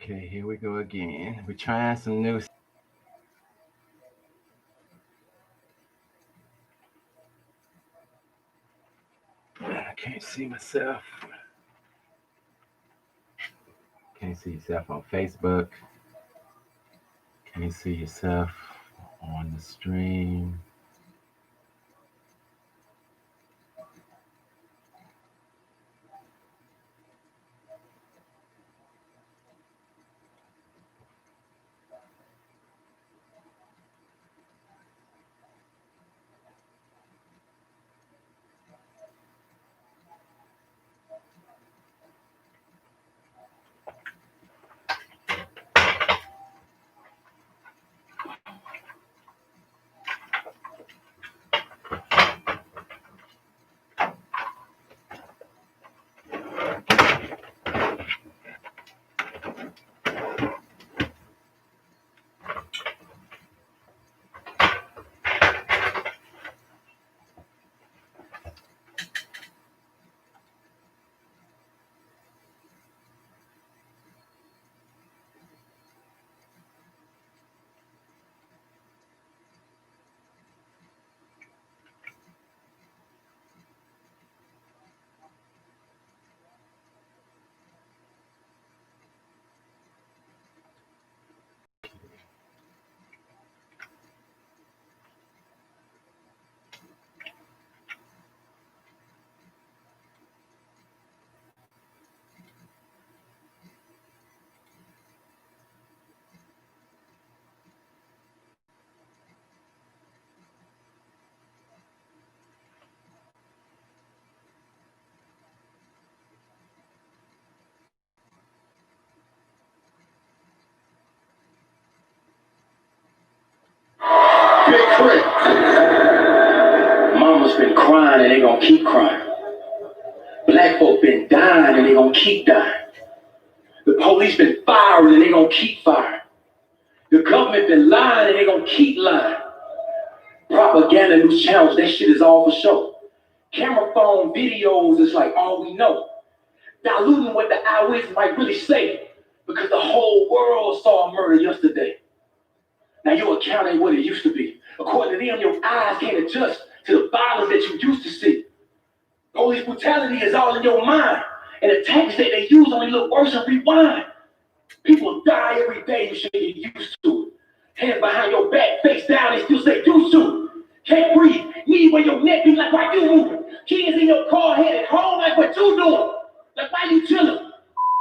Okay, here we go again. We're trying some new. I can't see myself. Can't see yourself on Facebook. Can't see yourself on the stream. Big Crit. Mama's been crying and they gonna keep crying. Black folk been dying and they gonna keep dying. The police been firing and they gonna keep firing. The government been lying and they gonna keep lying. Propaganda news channels, that shit is all for show. Camera phone videos is like all we know. Diluting what the eyewitness might really say because the whole world saw a murder yesterday. Now your account ain't what it used to be. According to them, your eyes can't adjust to the violence that you used to see. Police brutality is all in your mind, and the tactics that they use only look worse and rewind. People die every day, you should get used to it. Hands behind your back, face down, and still say do so. Can't breathe, knee where your neck be like why you moving. Kids in your car headed home like what you doing. Like why you chilling?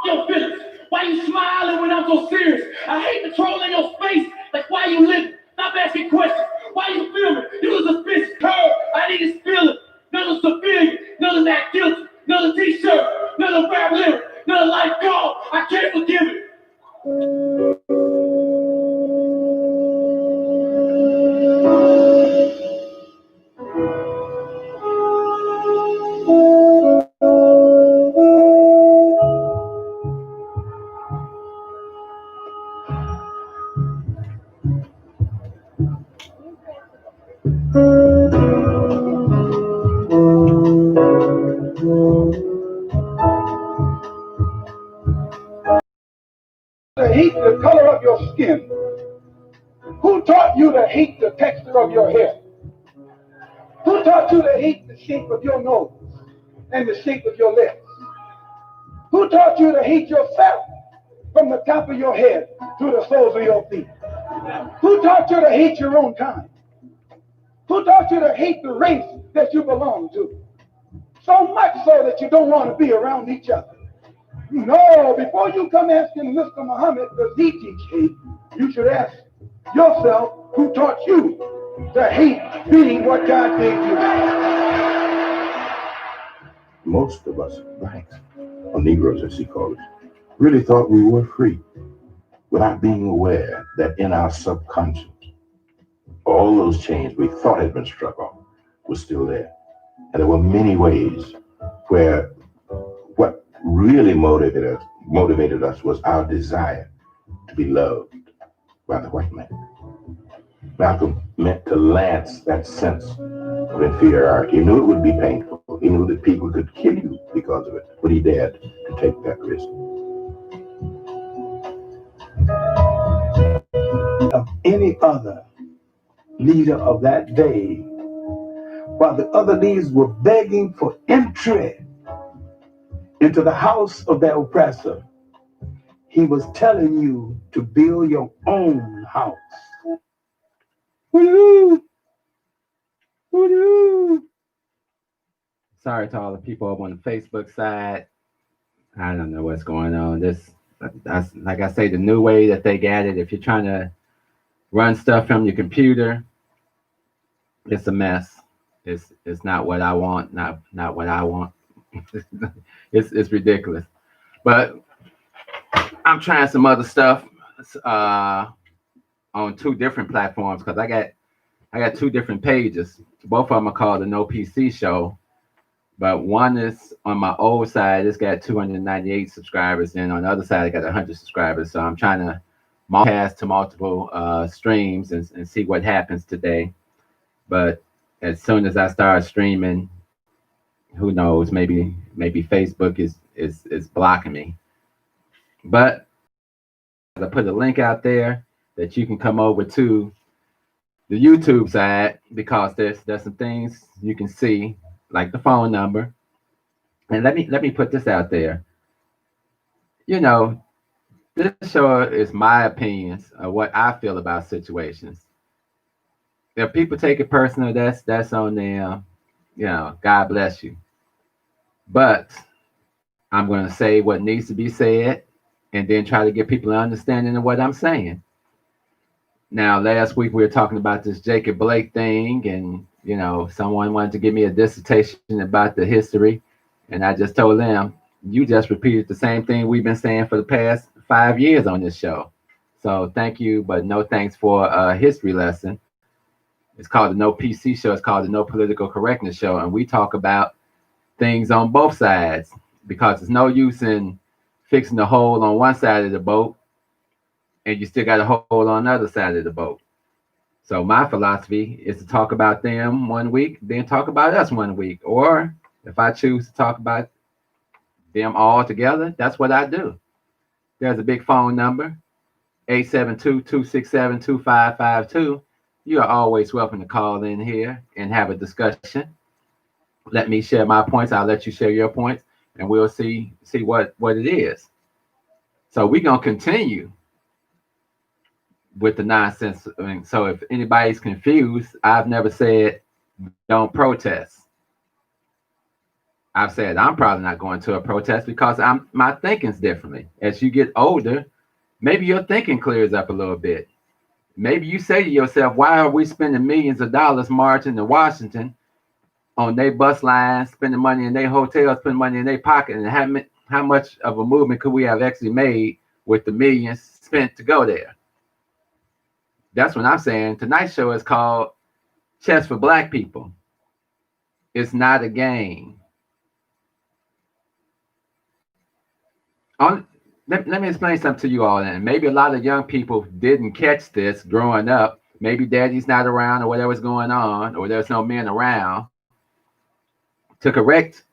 Your feelings. Why you smiling when I'm so serious? I hate the troll in your face. Like why you living? Stop asking questions. Why you filming? You was a bitch curve. I need to spill it. Another civilian, another not guilty, another t-shirt, another rap lyric, another life call. I can't forgive it. To hate the color of your skin? Who taught you to hate the texture of your hair? Who taught you to hate the shape of your nose and the shape of your lips? Who taught you to hate yourself from the top of your head to the soles of your feet? Who taught you to hate your own kind? Who taught you to hate the race that you belong to? So much so that you don't want to be around each other. No, before you come asking Mr. Muhammad, does he teach hate? You should ask yourself who taught you to hate being what God gave you. Most of us blacks, or Negroes as he called us, really thought we were free without being aware that in our subconscious, all those chains we thought had been struck off were still there. And there were many ways where what really motivated us was our desire to be loved by the white man. Malcolm meant to lance that sense of inferiority. He knew it would be painful. He knew that people could kill you because of it, but he dared to take that risk. any other leader of that day, while the other leaders were begging for entry into the house of their oppressor, he was telling you to build your own house. Woo-hoo! Woo-hoo! Sorry to all the people up on the Facebook side. I don't know what's going on. That's like I say, the new way that they got it. If you're trying to run stuff from your computer, it's a mess. It's not what I want. Not what I want. It's ridiculous. But I'm trying some other stuff on two different platforms because I got two different pages. Both of them are called the No PC Show. But one is on my old side, it's got 298 subscribers, and on the other side, I got 100 subscribers. So I'm trying to multitask to multiple streams and see what happens today. But as soon as I start streaming, who knows? Maybe Facebook is blocking me. But I put a link out there that you can come over to the YouTube side because there's some things you can see, like the phone number. And let me put this out there. You know, this show is my opinions of what I feel about situations. If people take it personal, that's on them. You know, God bless you. But I'm going to say what needs to be said and then try to get people an understanding of what I'm saying. Now, last week we were talking about this Jacob Blake thing, and you know, someone wanted to give me a dissertation about the history, and I just told them, you just repeated the same thing we've been saying for the past 5 years on this show. So thank you, but no thanks for a history lesson. It's called the No PC Show. It's called the No Political Correctness Show, and we talk about things on both sides because there's no use in fixing the hole on one side of the boat and you still got a hole on the other side of the boat. So my philosophy is to talk about them one week, then talk about us one week. Or if I choose to talk about them all together, that's what I do. There's a big phone number, 872-267-2552. You are always welcome to call in here and have a discussion. Let me share my points. I'll let you share your points, and we'll see what it is. So we're going to continue with the nonsense. I mean, so if anybody's confused, I've never said don't protest. I've said I'm probably not going to a protest because my thinking's differently. As you get older, maybe your thinking clears up a little bit. Maybe you say to yourself, why are we spending millions of dollars marching to Washington on their bus lines, spending money in their hotels, spending money in their pocket, and how much of a movement could we have actually made with the millions spent to go there? That's what I'm saying. Tonight's show is called Chess for Black People. It's not a game. Let me explain something to you all, and maybe a lot of young people didn't catch this growing up. Maybe daddy's not around or whatever's going on, or there's no men around to correct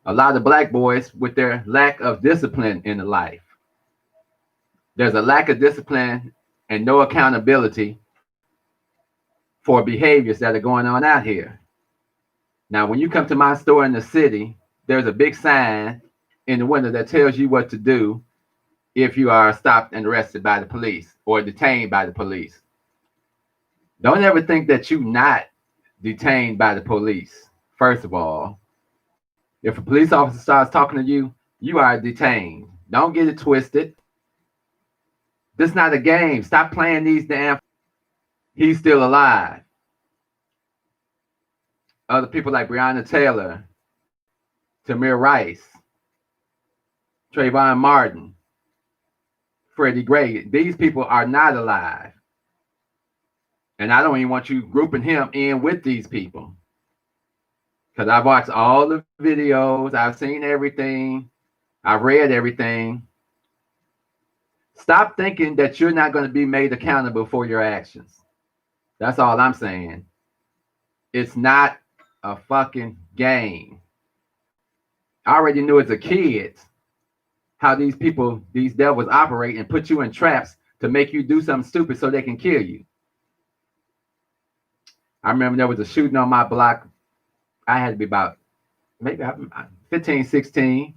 a lot of black boys with their lack of discipline in life. There's a lack of discipline and no accountability for behaviors that are going on out here. Now, when you come to my store in the city, there's a big sign in the window that tells you what to do if you are stopped and arrested by the police or detained by the police. Don't ever think that you're not detained by the police. First of all, if a police officer starts talking to you, you are detained. Don't get it twisted. This is not a game. Stop playing these damn. He's still alive. Other people like Breonna Taylor, Tamir Rice, Trayvon Martin, Freddie Gray, these people are not alive. And I don't even want you grouping him in with these people. Because I've watched all the videos, I've seen everything, I've read everything. Stop thinking that you're not going to be made accountable for your actions. That's all I'm saying. It's not a fucking game. I already knew as a kid how these people, these devils operate and put you in traps to make you do something stupid so they can kill you. I remember there was a shooting on my block. I had to be about maybe 15, 16.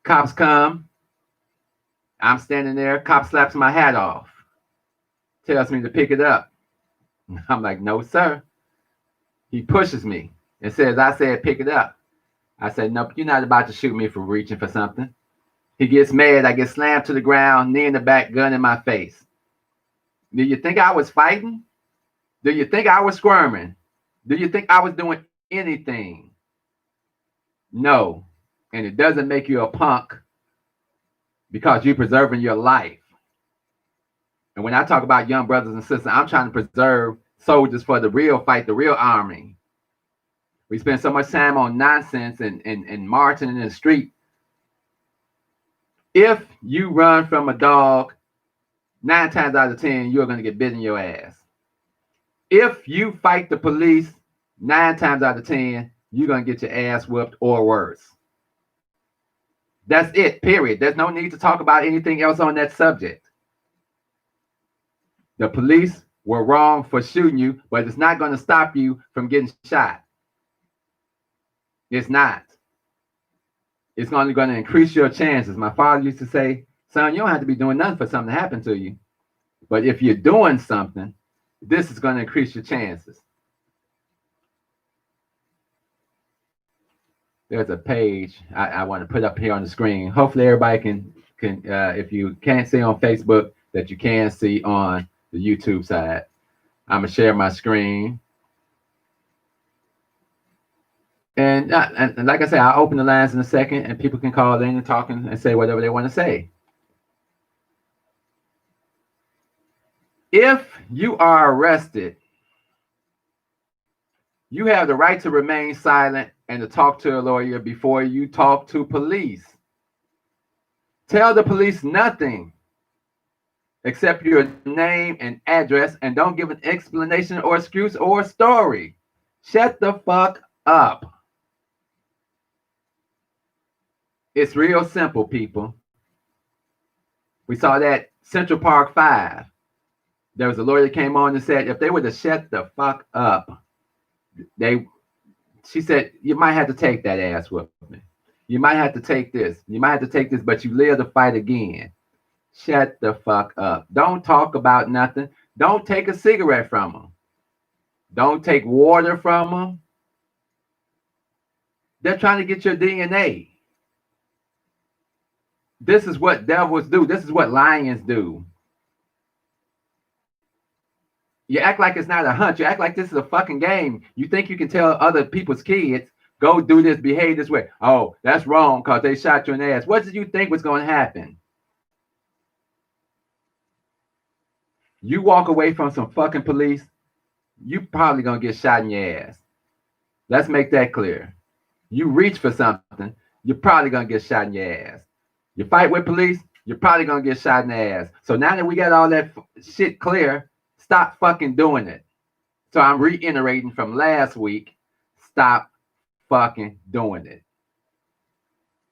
Cops come. I'm standing there. Cop slaps my hat off. Tells me to pick it up. I'm like, no, sir. He pushes me and says, I said, pick it up. I said, nope, you're not about to shoot me for reaching for something. He gets mad. I get slammed to the ground, knee in the back, gun in my face. Do you think I was fighting? Do you think I was squirming? Do you think I was doing anything? No. And it doesn't make you a punk because you're preserving your life. And when I talk about young brothers and sisters, I'm trying to preserve soldiers for the real fight, the real army. We spend so much time on nonsense and marching in the street. If you run from a dog, 9 times out of 10, you're going to get bit in your ass. If you fight the police, 9 times out of 10, you're going to get your ass whooped or worse. That's it, period. There's no need to talk about anything else on that subject. The police were wrong for shooting you, but it's not going to stop you from getting shot. It's not. It's only going to increase your chances. My father used to say, son, you don't have to be doing nothing for something to happen to you. But if you're doing something, this is going to increase your chances. There's a page I want to put up here on the screen. Hopefully everybody can if you can't see on Facebook, that you can see on the YouTube side. I'm going to share my screen. And like I said, I'll open the lines in a second and people can call in and talk and say whatever they want to say. If you are arrested, you have the right to remain silent and to talk to a lawyer before you talk to police. Tell the police nothing except your name and address, and don't give an explanation or excuse or story. Shut the fuck up. It's real simple, people. We saw that Central Park 5. There was a lawyer that came on and said, if they would have shut the fuck up, she said, you might have to take that ass whooping. You might have to take this. You might have to take this, but you live to fight again. Shut the fuck up. Don't talk about nothing. Don't take a cigarette from them. Don't take water from them. They're trying to get your DNA. This is what devils do. This is what lions do. You act like it's not a hunt. You act like this is a fucking game. You think you can tell other people's kids, go do this, behave this way. Oh, that's wrong because they shot you in the ass. What did you think was going to happen? You walk away from some fucking police, you probably going to get shot in your ass. Let's make that clear. You reach for something, you're probably going to get shot in your ass. You fight with police, you're probably going to get shot in the ass. So now that we got all that shit clear, stop fucking doing it. So I'm reiterating from last week, stop fucking doing it.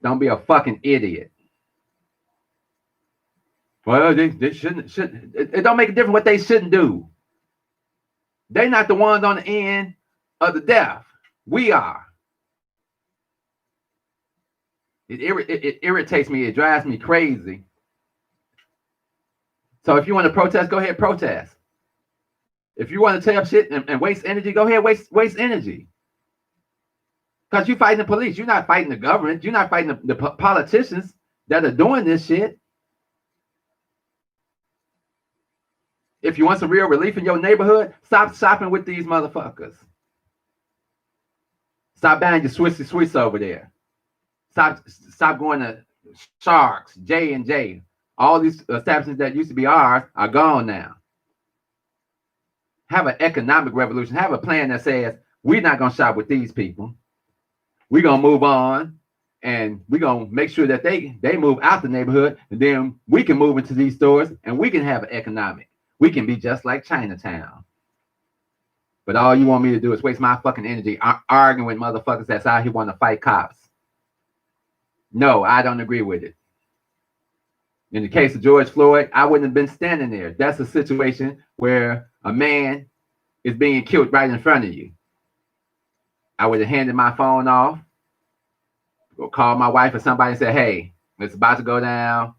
Don't be a fucking idiot. Well, they shouldn't. It don't make a difference what they shouldn't do. They're not the ones on the end of the death. We are. It irritates me. It drives me crazy. So if you want to protest, go ahead, protest. If you want to tell shit and waste energy, go ahead, waste energy. Because you're fighting the police. You're not fighting the government. You're not fighting the politicians that are doing this shit. If you want some real relief in your neighborhood, stop shopping with these motherfuckers. Stop buying your Swissy Swiss over there. Stop going to Sharks, J&J. All these establishments that used to be ours are gone now. Have an economic revolution. Have a plan that says, we're not going to shop with these people. We're going to move on, and we're going to make sure that they move out the neighborhood, and then we can move into these stores, and we can have an economic. We can be just like Chinatown. But all you want me to do is waste my fucking energy arguing with motherfuckers that's out here want to fight cops. No, I don't agree with it. In the case of George Floyd, I wouldn't have been standing there. That's a situation where a man is being killed right in front of you. I would have handed my phone off, or called my wife or somebody and said, hey, it's about to go down.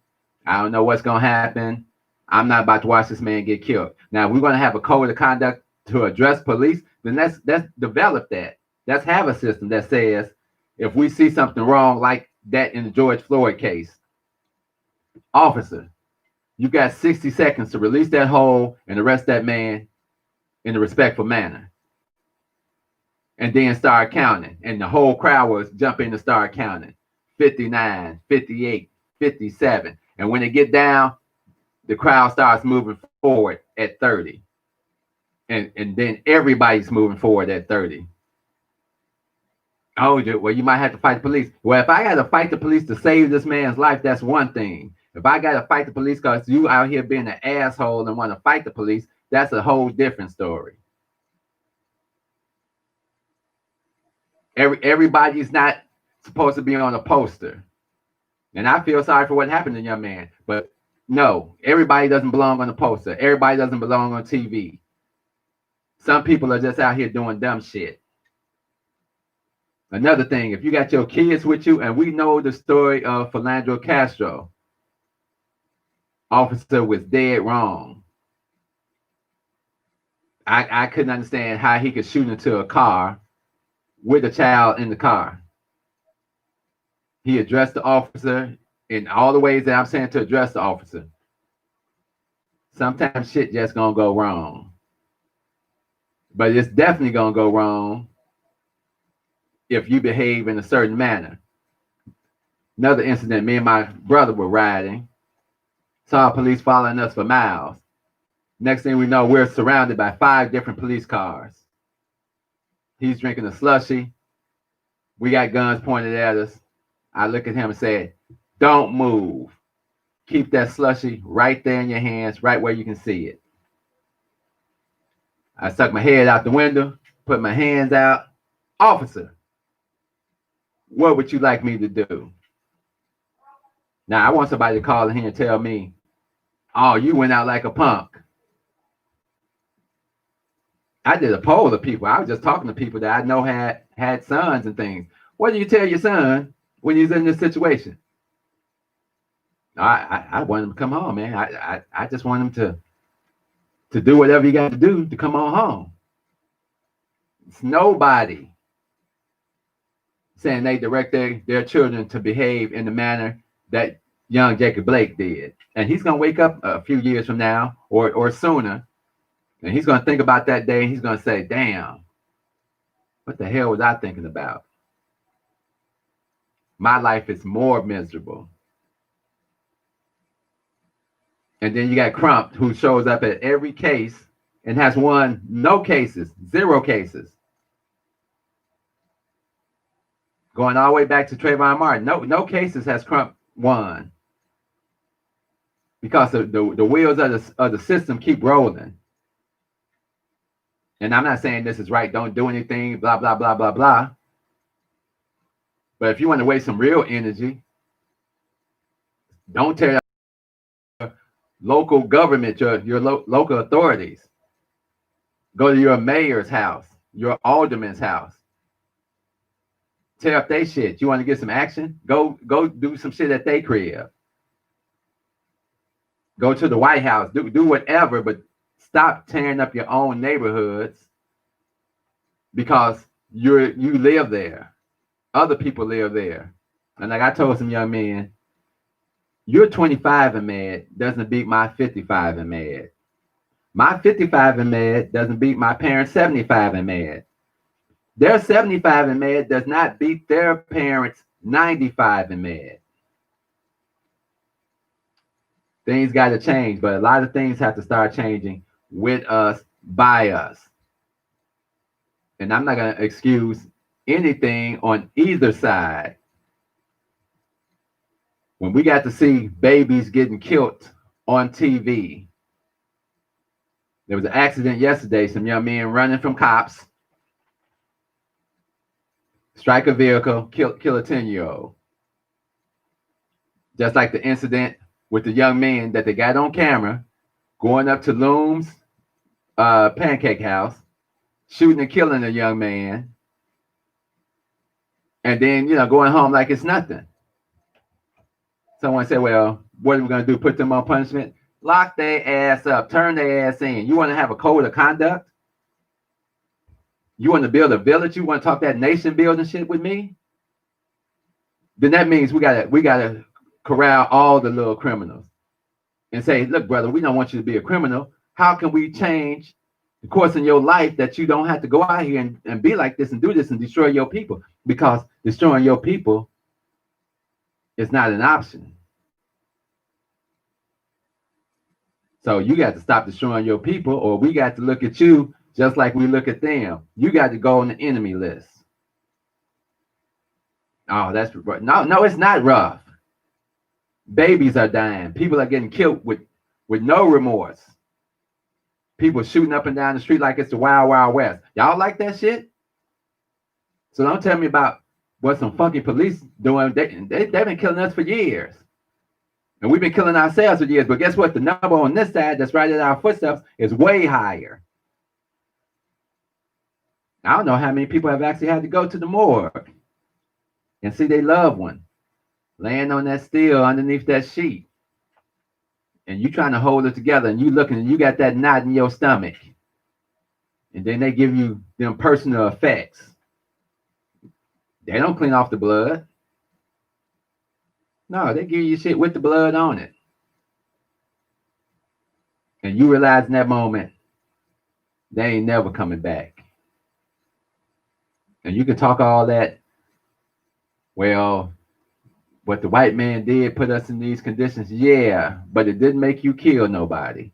I don't know what's going to happen. I'm not about to watch this man get killed. Now, if we're going to have a code of conduct to address police, then let's develop that. Let's have a system that says if we see something wrong like that in the George Floyd case, officer, you got 60 seconds to release that hold and arrest that man in a respectful manner. And then start counting. And the whole crowd was jumping to start counting. 59, 58, 57. And when they get down, the crowd starts moving forward at 30. And then everybody's moving forward at 30. Oh, well, you might have to fight the police. Well, if I got to fight the police to save this man's life, that's one thing. If I got to fight the police because you out here being an asshole and want to fight the police, that's a whole different story. Everybody's not supposed to be on a poster. And I feel sorry for what happened to the young man. But no, everybody doesn't belong on a poster. Everybody doesn't belong on TV. Some people are just out here doing dumb shit. Another thing, if you got your kids with you, and we know the story of Philando Castro, officer was dead wrong. I couldn't understand how he could shoot into a car with a child in the car. He addressed the officer in all the ways that I'm saying to address the officer. Sometimes shit just gonna go wrong. But it's definitely gonna go wrong if you behave in a certain manner. Another incident, me and my brother were riding, saw police following us for miles. Next thing we know, we're surrounded by 5 different police cars. He's drinking a slushie. We got guns pointed at us. I look at him and said, don't move. Keep that slushie right there in your hands, right where you can see it. I stuck my head out the window, put my hands out. Officer, what would you like me to do? Now, I want somebody to call in here and tell me, oh, you went out like a punk. I did a poll of people. I was just talking to people that I know had sons and things. What do you tell your son when he's in this situation? I want him to come home, man. I just want him to do whatever you got to do to come on home. It's nobody saying they direct their children to behave in the manner that young Jacob Blake did. And he's going to wake up a few years from now or sooner. And he's going to think about that day and he's going to say, damn, what the hell was I thinking about? My life is more miserable. And then you got Crump, who shows up at every case and has won no cases, 0 cases. Going all the way back to Trayvon Martin, no cases has Crump won. Because the wheels of the system keep rolling. And I'm not saying this is right, don't do anything, blah, blah, blah, blah, blah. But if you want to waste some real energy, don't tell your local government, your local authorities. Go to your mayor's house, your alderman's house. Tear up they shit. You want to get some action? Go do some shit at they crib. Go to the White House. Do whatever, but stop tearing up your own neighborhoods because you live there. Other people live there. And like I told some young men, your 25 and mad doesn't beat my 55 and mad. My 55 and mad doesn't beat my parents' 75 and mad. Their 75 and mad does not beat their parents' 95 and mad. Things got to change, but a lot of things have to start changing with us, by us. And I'm not going to excuse anything on either side. When we got to see babies getting killed on TV, there was an accident yesterday, some young men running from cops, strike a vehicle, kill a 10-year-old. Just like the incident with the young men that they got on camera going up to Loom's Pancake House shooting and killing a young man, and then, going home like it's nothing. Someone said, well, what are we going to do? Put them on punishment? Lock their ass up. Turn their ass in. You want to have a code of conduct? You want to build a village? You want to talk that nation building shit with me? Then that means we gotta corral all the little criminals and say, look, brother, we don't want you to be a criminal. How can we change the course in your life that you don't have to go out here and be like this and do this and destroy your people? Because destroying your people is not an option. So you got to stop destroying your people, or we got to look at you just like we look at them. You got to go on the enemy list. Oh, that's no, it's not rough. Babies are dying. People are getting killed with no remorse. People shooting up and down the street like it's the Wild Wild West. Y'all like that shit? So don't tell me about what some funky police doing. They've been killing us for years. And we've been killing ourselves for years. But guess what? The number on this side that's right at our footsteps is way higher. I don't know how many people have actually had to go to the morgue and see their loved one laying on that steel underneath that sheet. And you trying to hold it together, and you looking, and you got that knot in your stomach. And then they give you them personal effects. They don't clean off the blood. No, they give you shit with the blood on it. And you realize in that moment, they ain't never coming back. And you can talk all that, well, what the white man did put us in these conditions. Yeah, but it didn't make you kill nobody.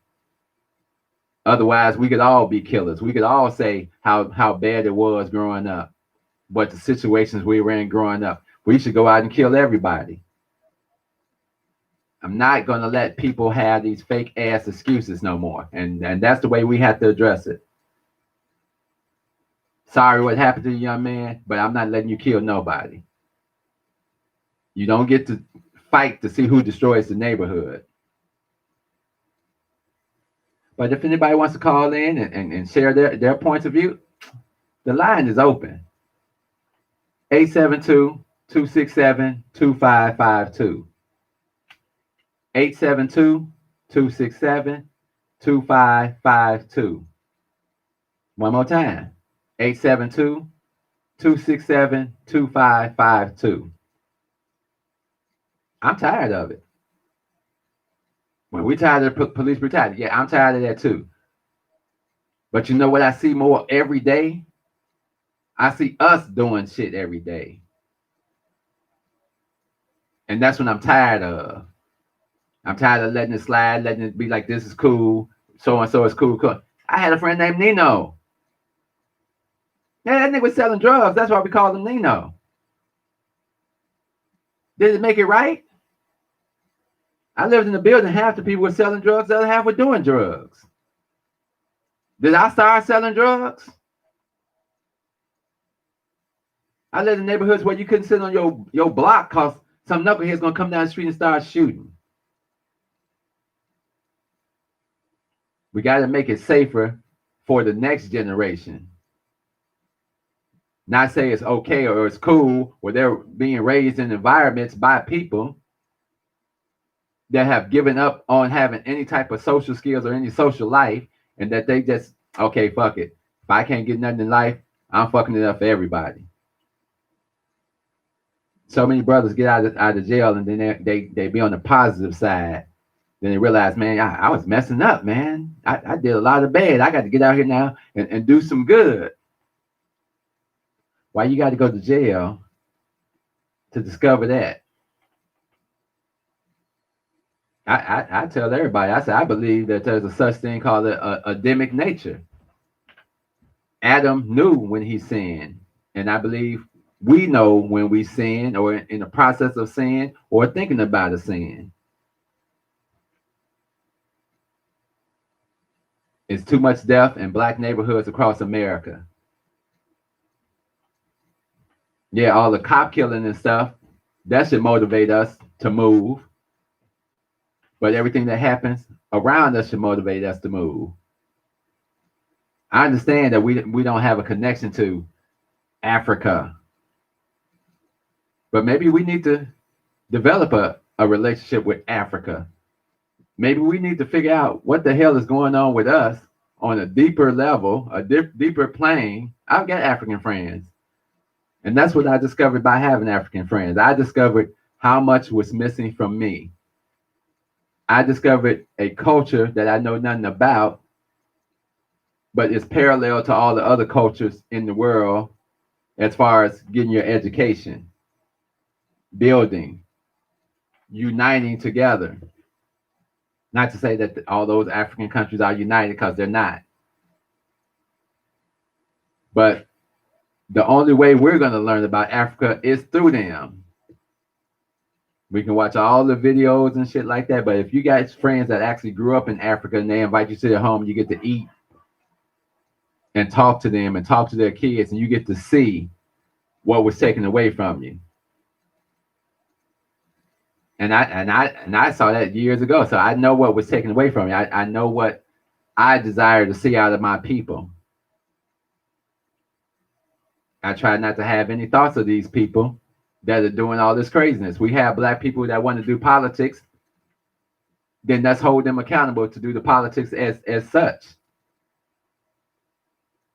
Otherwise, we could all be killers. We could all say how bad it was growing up, what the situations we were in growing up. We should go out and kill everybody. I'm not going to let people have these fake ass excuses no more. And that's the way we have to address it. Sorry what happened to the young man, but I'm not letting you kill nobody. You don't get to fight to see who destroys the neighborhood. But if anybody wants to call in and share their points of view, the line is open. 872-267-2552. 872-267-2552. One more time. 872-267-2552. I'm tired of it. When we're tired of police brutality, yeah, I'm tired of that too. But you know what I see more every day? I see us doing shit every day. And that's what I'm tired of. I'm tired of letting it slide, letting it be like, this is cool, so-and-so is cool. I had a friend named Nino. Yeah, that nigga was selling drugs. That's why we called him Nino. Did it make it right? I lived in a building, half the people were selling drugs, the other half were doing drugs. Did I start selling drugs? I lived in neighborhoods where you couldn't sit on your block because some knucklehead's gonna come down the street and start shooting. We got to make it safer for the next generation. Not say it's okay or it's cool where they're being raised in environments by people that have given up on having any type of social skills or any social life, and that they just, okay, fuck it. If I can't get nothing in life, I'm fucking it up for everybody. So many brothers get out of jail, and then they be on the positive side. Then they realize, man, I was messing up, man. I did a lot of bad. I got to get out here now and do some good. Why you got to go to jail to discover that? I tell everybody, I say, I believe that there's a such thing called a Adamic nature. Adam knew when he sinned. And I believe we know when we sin, or in the process of sin, or thinking about a sin. It's too much death in black neighborhoods across America. Yeah, all the cop killing and stuff, that should motivate us to move. But everything that happens around us should motivate us to move. I understand that we don't have a connection to Africa, but maybe we need to develop a relationship with Africa. Maybe we need to figure out what the hell is going on with us on a deeper level, a deeper plane. I've got African friends, and that's what I discovered by having African friends. I discovered how much was missing from me. I discovered a culture that I know nothing about, but it's parallel to all the other cultures in the world as far as getting your education, building, uniting together. Not to say that all those African countries are united, because they're not. But the only way we're going to learn about Africa is through them. We can watch all the videos and shit like that, but if you got friends that actually grew up in Africa and they invite you to their home, you get to eat and talk to them and talk to their kids, and you get to see what was taken away from you. And I saw that years ago, so I know what was taken away from me. I know what I desire to see out of my people. I try not to have any thoughts of these people that are doing all this craziness. We have black people that want to do politics, then let's hold them accountable to do the politics as such.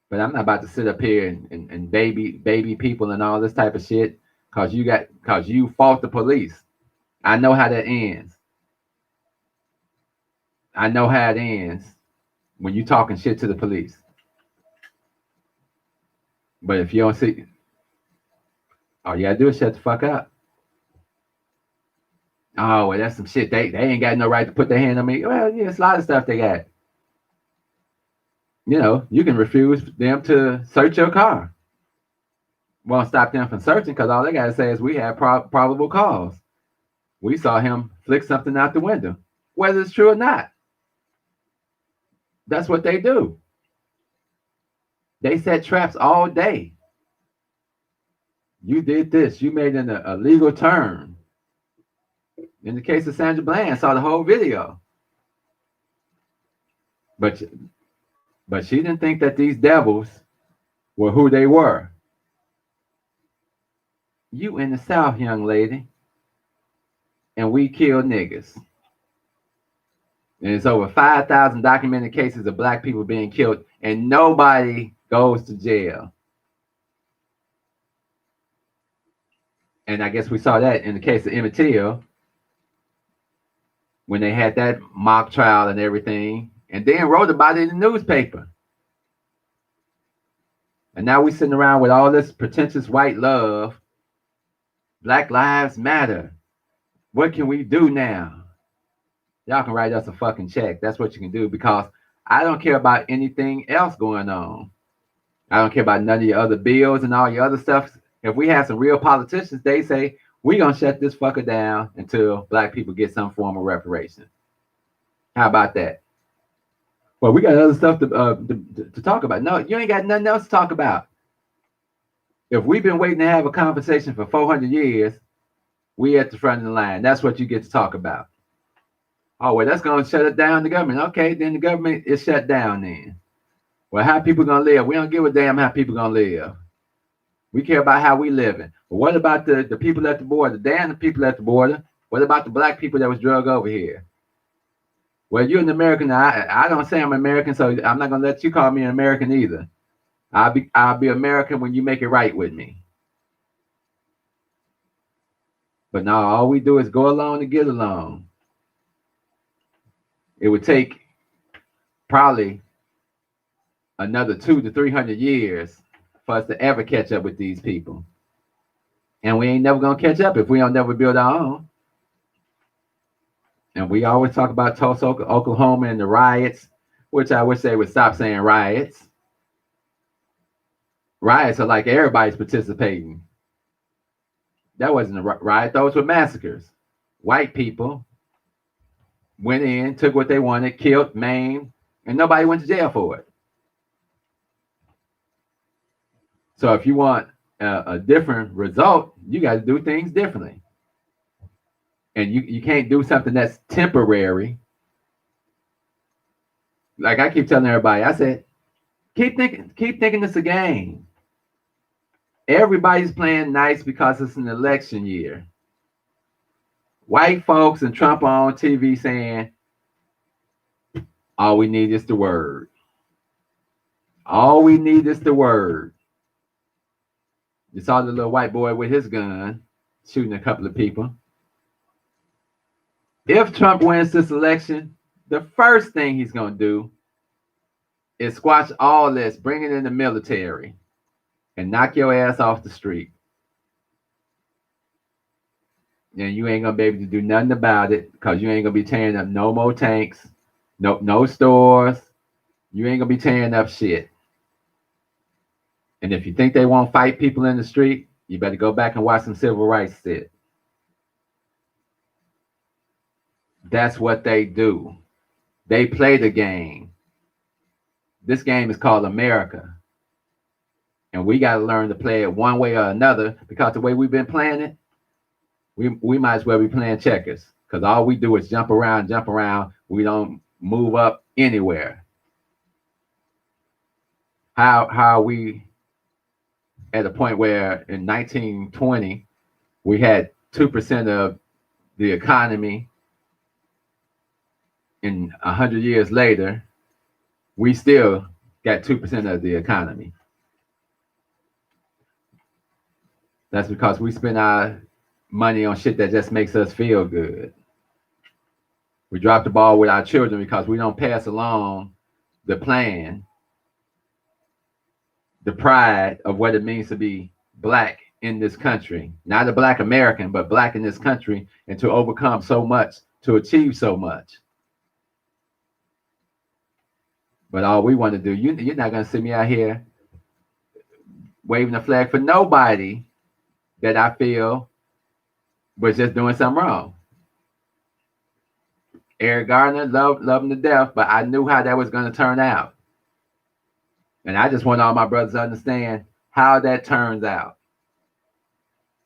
But I'm not about to sit up here and baby people and all this type of shit because you fought the police. I know how that ends. I know how it ends when you talking shit to the police. But if you don't see, all you gotta do is shut the fuck up. Oh, well, that's some shit. They ain't got no right to put their hand on me. Well, yeah, it's a lot of stuff they got. You know, you can refuse them to search your car. Won't stop them from searching because all they gotta say is we have probable cause. We saw him flick something out the window, whether it's true or not. That's what they do. They set traps all day. You did this. You made an illegal turn. In the case of Sandra Bland, saw the whole video. But she didn't think that these devils were who they were. You in the South, young lady, and we kill niggas. And it's over 5,000 documented cases of black people being killed, and nobody goes to jail. And I guess we saw that in the case of Emmett Till, when they had that mock trial and everything, and then wrote about it in the newspaper. And now we're sitting around with all this pretentious white love. Black Lives Matter. What can we do now? Y'all can write us a fucking check. That's what you can do, because I don't care about anything else going on. I don't care about none of your other bills and all your other stuff. If we have some real politicians, they say, we're going to shut this fucker down until black people get some form of reparation. How about that? Well, we got other stuff to talk about. No, you ain't got nothing else to talk about. If we've been waiting to have a conversation for 400 years, we at the front of the line. That's what you get to talk about. Oh, well, that's going to shut it down, the government. Okay, then the government is shut down then. Well, how people going to live? We don't give a damn how people going to live. We care about how we living. But what about the people at the border? Damn the people at the border. What about the black people that was drugged over here? Well, you're an American. I don't say I'm American, so I'm not going to let you call me an American either. I'll be American when you make it right with me. But now all we do is go along to get along. It would take probably another 200 to 300 years for us to ever catch up with these people. And we ain't never going to catch up if we don't never build our own. And we always talk about Tulsa, Oklahoma, and the riots, which I wish they would stop saying riots. Riots are like everybody's participating. That wasn't a riot. Those were massacres. White people went in, took what they wanted, killed, maimed, and nobody went to jail for it. So if you want a different result, you got to do things differently. And you can't do something that's temporary. Like I keep telling everybody, I said, Keep thinking it's a game. Everybody's playing nice because it's an election year. White folks and Trump are on TV saying, all we need is the word. All we need is the word. You saw the little white boy with his gun shooting a couple of people. If Trump wins this election, the first thing he's going to do is squash all this, bring it in the military, and knock your ass off the street. And you ain't going to be able to do nothing about it because you ain't going to be tearing up no more tanks, no stores. You ain't going to be tearing up shit. And if you think they won't fight people in the street, you better go back and watch some civil rights shit. That's what they do. They play the game. This game is called America. And we got to learn to play it one way or another because the way we've been playing it, we might as well be playing checkers because all we do is jump around. We don't move up anywhere. How are we at a point where in 1920, we had 2% of the economy. In 100 years later, we still got 2% of the economy. That's because we spend our money on shit that just makes us feel good. We drop the ball with our children because we don't pass along the plan, the pride of what it means to be black in this country. Not a black American, but black in this country, and to overcome so much, to achieve so much. But all we want to do, you're not going to see me out here waving a flag for nobody that I feel was just doing something wrong. Eric Gardner, love him to death, but I knew how that was going to turn out. And I just want all my brothers to understand how that turns out.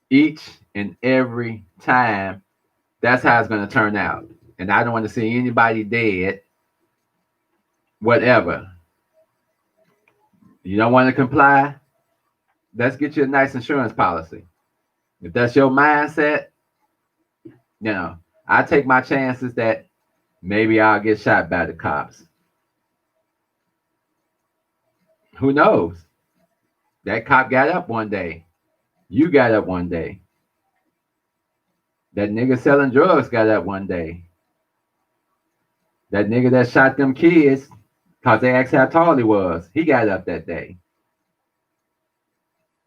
Each and every time, that's how it's going to turn out. And I don't want to see anybody dead. Whatever. You don't want to comply? Let's get you a nice insurance policy. If that's your mindset, I take my chances that maybe I'll get shot by the cops. Who knows? That cop got up one day. You got up one day. That nigga selling drugs got up one day. That nigga that shot them kids because they asked how tall he was, he got up that day.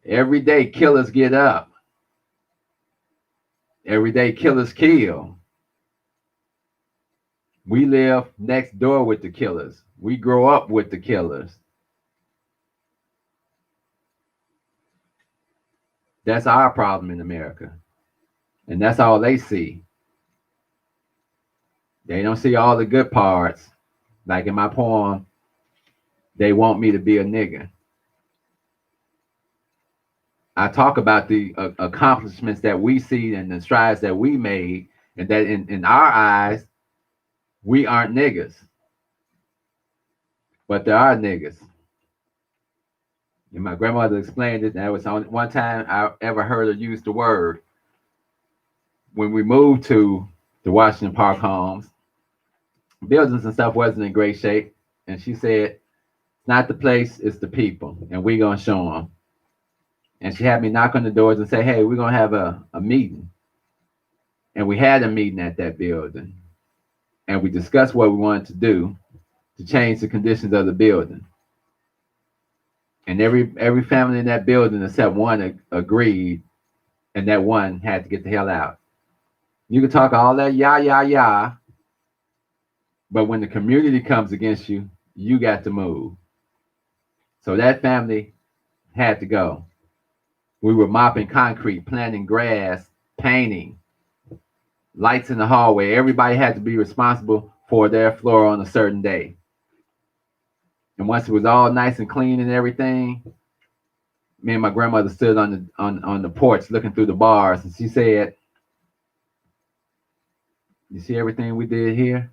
Every day killers get up. Every day killers kill. We live next door with the killers. We grow up with the killers. That's our problem in America. And that's all they see. They don't see all the good parts. Like in my poem, they want me to be a nigga. I talk about the accomplishments that we see and the strides that we made, and that in our eyes, we aren't niggas. But there are niggas. And my grandmother explained it. That was the only one time I ever heard her use the word. When we moved to the Washington Park homes, buildings and stuff wasn't in great shape. And she said, it's not the place, it's the people. And we're going to show them. And she had me knock on the doors and say, hey, we're going to have a meeting. And we had a meeting at that building. And we discussed what we wanted to do to change the conditions of the building. And every family in that building except one agreed, and that one had to get the hell out. You can talk all that yah, but when the community comes against you, you got to move. So that family had to go. We were mopping concrete, planting grass, painting, lights in the hallway. Everybody had to be responsible for their floor on a certain day. And once it was all nice and clean and everything, me and my grandmother stood on the porch looking through the bars, and she said, you see everything we did here?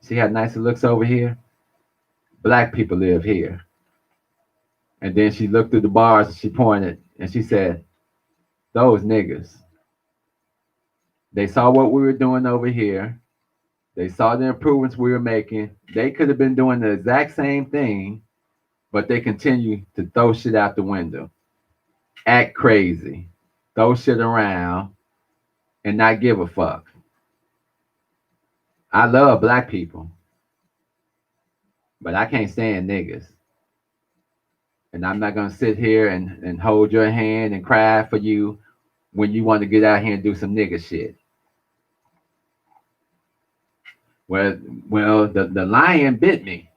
See how nice it looks over here? Black people live here. And then she looked through the bars and she pointed and she said, those niggas. They saw what we were doing over here. They saw the improvements we were making. They could have been doing the exact same thing, but they continue to throw shit out the window, act crazy, throw shit around, and not give a fuck. I love black people, but I can't stand niggas. And I'm not gonna sit here and hold your hand and cry for you when you want to get out here and do some nigga shit. Well, the lion bit me.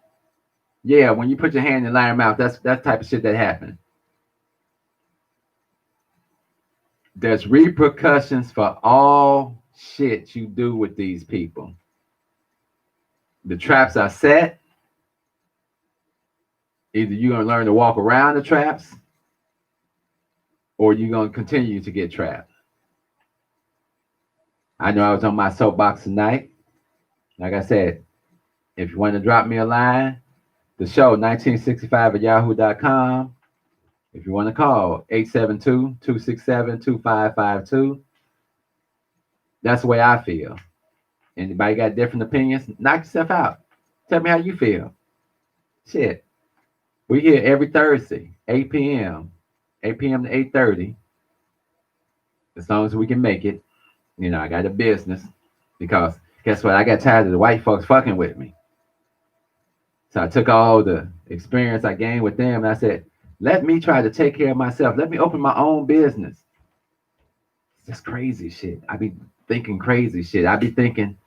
Yeah, when you put your hand in the lion's mouth, that's type of shit that happened. There's repercussions for all shit you do with these people. The traps are set. Either you're gonna learn to walk around the traps, or you're gonna continue to get trapped. I know I was on my soapbox tonight. Like I said, if you want to drop me a line, the show 1965@yahoo.com. If you want to call 872-267-2552. That's the way I feel. Anybody got different opinions? Knock yourself out. Tell me how you feel. Shit. We here every Thursday, 8 p.m. to 8:30. As long as we can make it. You know, I got a business because guess what? I got tired of the white folks fucking with me. So I took all the experience I gained with them and I said, let me try to take care of myself. Let me open my own business. It's just crazy shit. I be thinking crazy shit. I be thinking,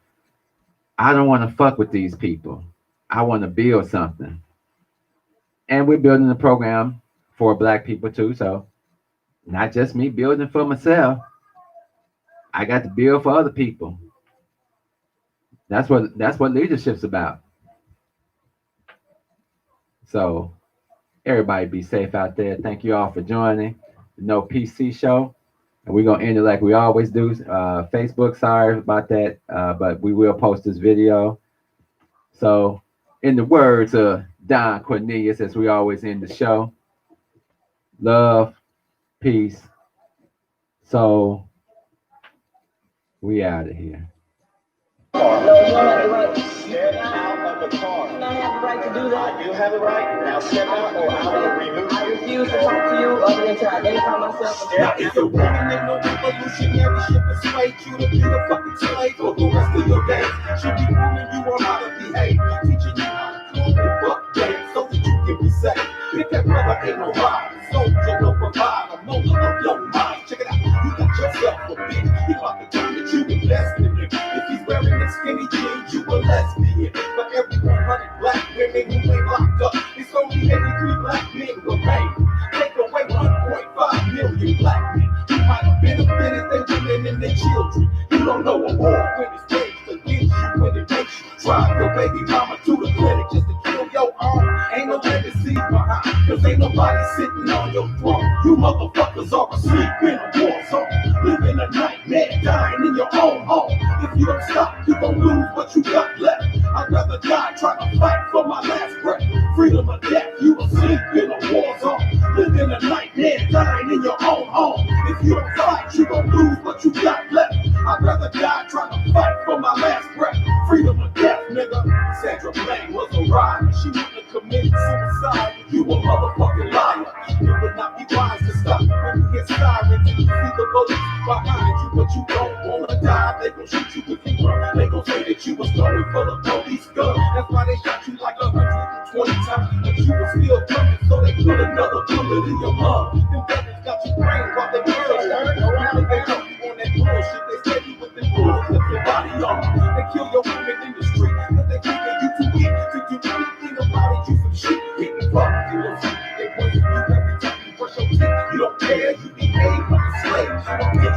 I don't want to fuck with these people. I want to build something. And we're building a program for black people too. So not just me building for myself. I got to build for other people. That's what leadership's about. So everybody be safe out there. Thank you all for joining the No PC show. And we're going to end it like we always do. Facebook, sorry about that, but we will post this video. So in the words of Don Cornelius, as we always end the show, love, peace. So we out of here. No, you don't have the right. Step out of the car. You don't have the right to do that. I do have the right. Now step out or I will remove you. I refuse to talk to you other than to identify myself. Now it's a warning, ain't no revolutionary shit persuade you to be a fucking slave for the rest of your days. Should be warning you on how to behave, teaching you how to cool the fuck game so that you can be safe. Pick that brother ain't no ride, soldier no provide a moment of your mind. Check it out, you got yourself a bitch. He about to turn that you invest in him. If he's wearing the skinny jeans, you a lesbian. For every 100 black women who ain't locked up, it's only 83 black men remain. Take away 1.5 million black men who might have benefited their women and their children. You don't know a war when it's waged against you, when it makes you drive your baby mama to the clinic just to kill your own. Ain't no legacy behind, cause ain't nobody sitting on your throne. You motherfuckers are asleep in a war zone, living a nightmare, dying in your own home. If you don't stop, you gon' lose what you got left. I'd rather die trying to fight for my last breath. Freedom or death, you asleep in a war zone, living a nightmare, dying in your own home. If you don't fight, you gon' lose what you got left. I'd rather die trying to fight for my last breath. Freedom or death, nigga. Sandra Bland was a rider. She wouldn't have committed suicide. You a motherfucking liar. It would not be wise to stop when you hear sirens and you see the bullets behind you, but you don't wanna die. They gon' shoot you if you run. They gon' say that you was stolen for the police gun. That's why they shot you like 120 times, but you were still coming, so they put another bullet in your lung. Them devils got you praying while they murder. Now they help you on that bullshit. They steady with them bullets, flip your body on. They kill your women in the street, cause they keeping you too weak to do anything about it. You some shit, hitting fuck in your feet. They poison you every time you brush your teeth. You don't care, you behave like a slave. Don't get